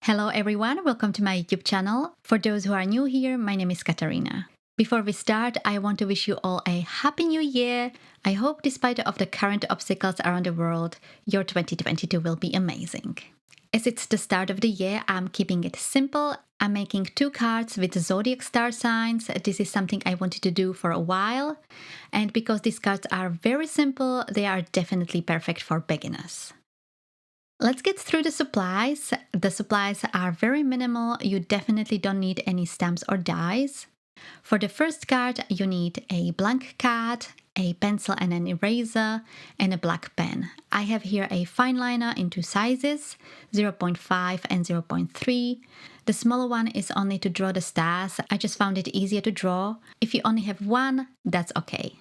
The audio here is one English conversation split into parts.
Hello everyone, welcome to my YouTube channel. For those who are new here, my name is Katarina. Before we start, I want to wish you all a happy new year. I hope despite of the current obstacles around the world, your 2022 will be amazing. As it's the start of the year, I'm keeping it simple. I'm making 2 cards with zodiac star signs. This is something I wanted to do for a while. And because these cards are very simple, they are definitely perfect for beginners. Let's get through the supplies. The supplies are very minimal. You definitely don't need any stamps or dies. For the first card, you need a blank card, a pencil and an eraser, and a black pen. I have here a fine liner in 2 sizes, 0.5 and 0.3. The smaller one is only to draw the stars. I just found it easier to draw. If you only have one, that's okay.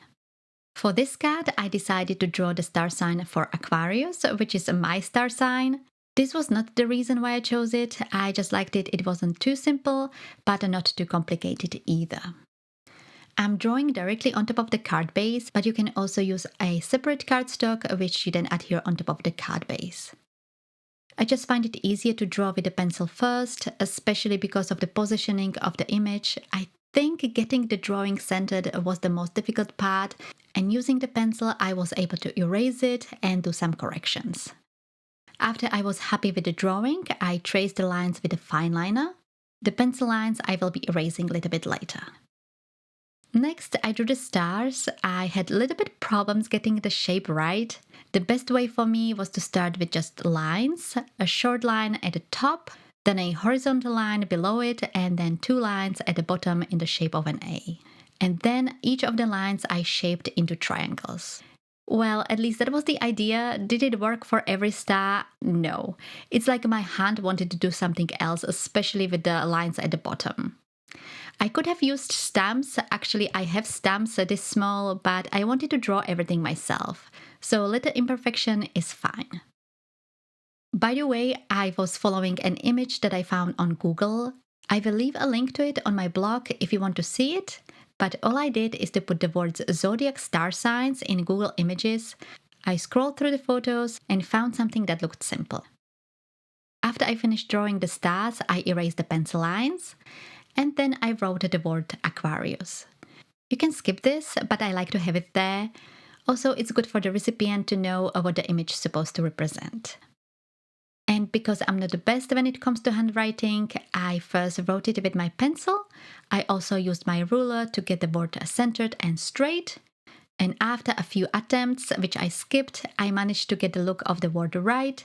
For this card, I decided to draw the star sign for Aquarius, which is my star sign. This was not the reason why I chose it. I just liked it. It wasn't too simple, but not too complicated either. I'm drawing directly on top of the card base, but you can also use a separate cardstock, which you then adhere on top of the card base. I just find it easier to draw with the pencil first, especially because of the positioning of the image. I think getting the drawing centered was the most difficult part, and using the pencil I was able to erase it and do some corrections. After I was happy with the drawing, I traced the lines with a fine liner. The pencil lines I will be erasing a little bit later. Next, I drew the stars. I had a little bit problems getting the shape right. The best way for me was to start with just lines, a short line at the top, then a horizontal line below it, and then 2 lines at the bottom in the shape of an A. And then each of the lines I shaped into triangles. Well, at least that was the idea. Did it work for every star? No. It's like my hand wanted to do something else, especially with the lines at the bottom. I could have used stamps. Actually, I have stamps this small, but I wanted to draw everything myself. So a little imperfection is fine. By the way, I was following an image that I found on Google. I will leave a link to it on my blog if you want to see it, but all I did is to put the words zodiac star signs in Google Images. I scrolled through the photos and found something that looked simple. After I finished drawing the stars, I erased the pencil lines, and then I wrote the word Aquarius. You can skip this, but I like to have it there. Also, it's good for the recipient to know what the image is supposed to represent. And because I'm not the best when it comes to handwriting, I first wrote it with my pencil. I also used my ruler to get the word centered and straight. And after a few attempts, which I skipped, I managed to get the look of the word right.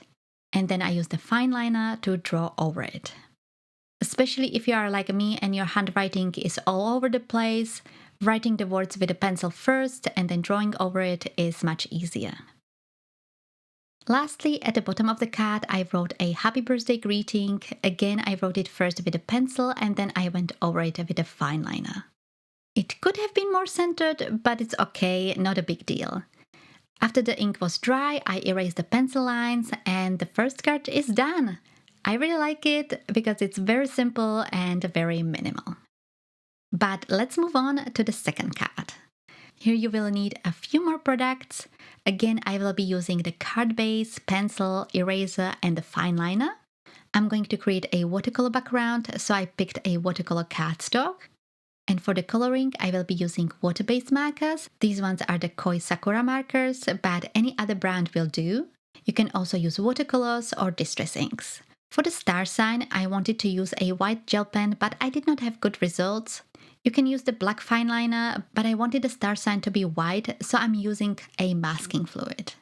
And then I used the fine liner to draw over it. Especially if you are like me and your handwriting is all over the place, writing the words with a pencil first and then drawing over it is much easier. Lastly, at the bottom of the card, I wrote a happy birthday greeting. Again, I wrote it first with a pencil and then I went over it with a fine liner. It could have been more centered, but it's okay, not a big deal. After the ink was dry, I erased the pencil lines and the first card is done. I really like it because it's very simple and very minimal. But let's move on to the second card. Here you will need a few more products. Again, I will be using the card base, pencil, eraser, and the fine liner. I'm going to create a watercolor background, so I picked a watercolor cardstock. And for the coloring, I will be using water-based markers. These ones are the Koi Sakura markers, but any other brand will do. You can also use watercolors or distress inks. For the star sign, I wanted to use a white gel pen, but I did not have good results. You can use the black fine liner, but I wanted the star sign to be white, so I'm using a masking fluid.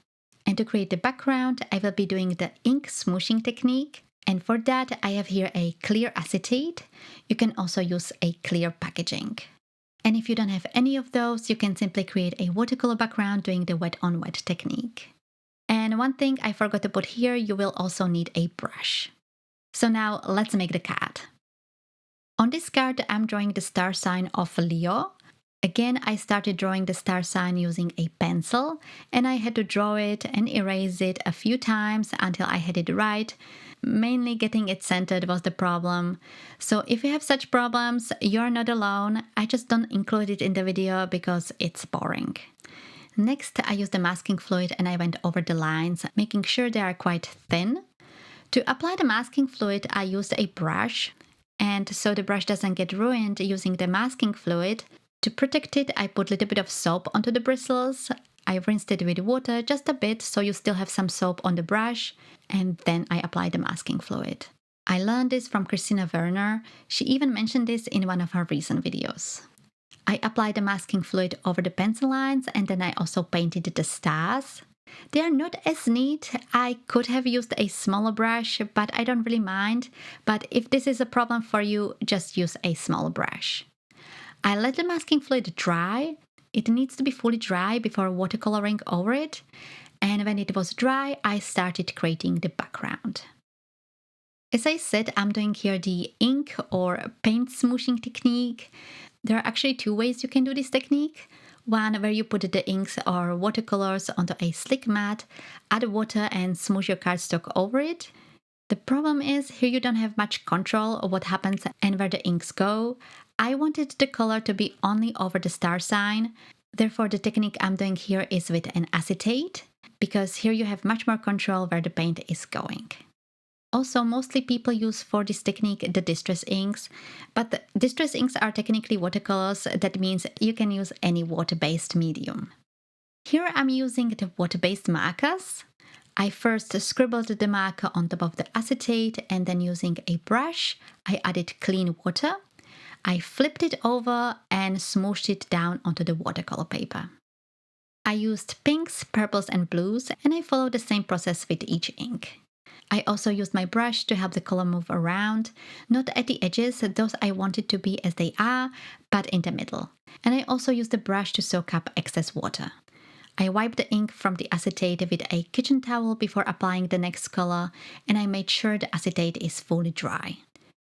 And to create the background, I will be doing the ink smooshing technique. And for that, I have here a clear acetate. You can also use a clear packaging. And if you don't have any of those, you can simply create a watercolor background doing the wet on wet technique. And one thing I forgot to put here, you will also need a brush. So now let's make the card. On this card, I'm drawing the star sign of Leo. Again, I started drawing the star sign using a pencil, and I had to draw it and erase it a few times until I had it right. Mainly getting it centered was the problem. So if you have such problems, you're not alone. I just don't include it in the video because it's boring. Next, I used the masking fluid and I went over the lines, making sure they are quite thin. To apply the masking fluid, I used a brush, and so the brush doesn't get ruined using the masking fluid, to protect it, I put a little bit of soap onto the bristles. I rinsed it with water just a bit so you still have some soap on the brush, and then I apply the masking fluid. I learned this from Christina Werner. She even mentioned this in one of her recent videos. I applied the masking fluid over the pencil lines, and then I also painted the stars. They are not as neat. I could have used a smaller brush, but I don't really mind. But if this is a problem for you, just use a small brush. I let the masking fluid dry. It needs to be fully dry before watercoloring over it. And when it was dry, I started creating the background. As I said, I'm doing here the ink or paint smooshing technique. There are actually two ways you can do this technique. One where you put the inks or watercolors onto a slick mat, add water and smoosh your cardstock over it. The problem is here you don't have much control of what happens and where the inks go. I wanted the color to be only over the star sign. Therefore, the technique I'm doing here is with an acetate, because here you have much more control where the paint is going. Also, mostly people use for this technique the distress inks, but the distress inks are technically watercolors. That means you can use any water-based medium. Here I'm using the water-based markers. I first scribbled the marker on top of the acetate, and then using a brush, I added clean water. I flipped it over and smooshed it down onto the watercolor paper. I used pinks, purples and blues, and I followed the same process with each ink. I also used my brush to help the color move around, not at the edges, those I wanted to be as they are, but in the middle. And I also used the brush to soak up excess water. I wiped the ink from the acetate with a kitchen towel before applying the next color, and I made sure the acetate is fully dry.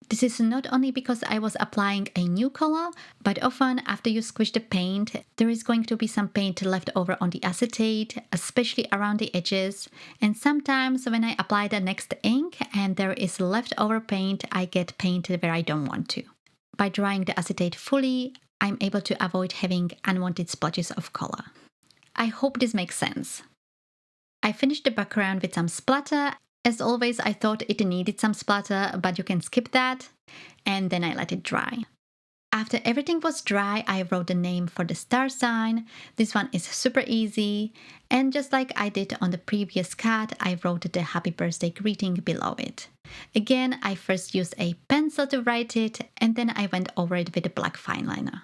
This is not only because I was applying a new color, but often after you squish the paint, there is going to be some paint left over on the acetate, especially around the edges. And sometimes when I apply the next ink and there is leftover paint, I get paint where I don't want to. By drying the acetate fully, I'm able to avoid having unwanted splotches of color. I hope this makes sense. I finished the background with some splatter. As always, I thought it needed some splatter, but you can skip that. And then I let it dry. After everything was dry, I wrote the name for the star sign. This one is super easy. And just like I did on the previous card, I wrote the happy birthday greeting below it. Again, I first used a pencil to write it, and then I went over it with a black fine liner.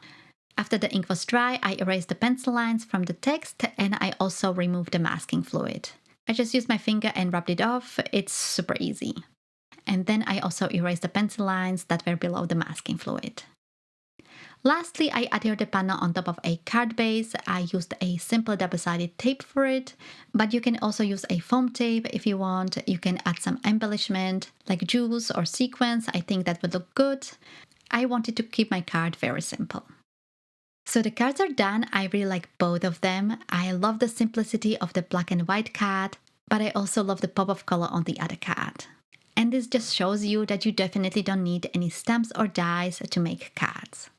After the ink was dry, I erased the pencil lines from the text, and I also removed the masking fluid. I just used my finger and rubbed it off. It's super easy. And then I also erased the pencil lines that were below the masking fluid. Lastly, I adhered the panel on top of a card base. I used a simple double-sided tape for it, but you can also use a foam tape if you want. You can add some embellishment like jewels or sequins. I think that would look good. I wanted to keep my card very simple. So the cards are done. I really like both of them. I love the simplicity of the black and white card, but I also love the pop of color on the other card. And this just shows you that you definitely don't need any stamps or dies to make cards.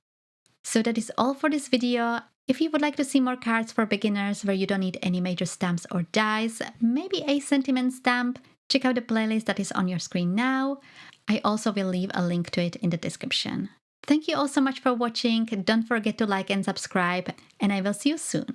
So that is all for this video. If you would like to see more cards for beginners where you don't need any major stamps or dies, maybe a sentiment stamp, check out the playlist that is on your screen now. I also will leave a link to it in the description. Thank you all so much for watching. Don't forget to like and subscribe, and I will see you soon.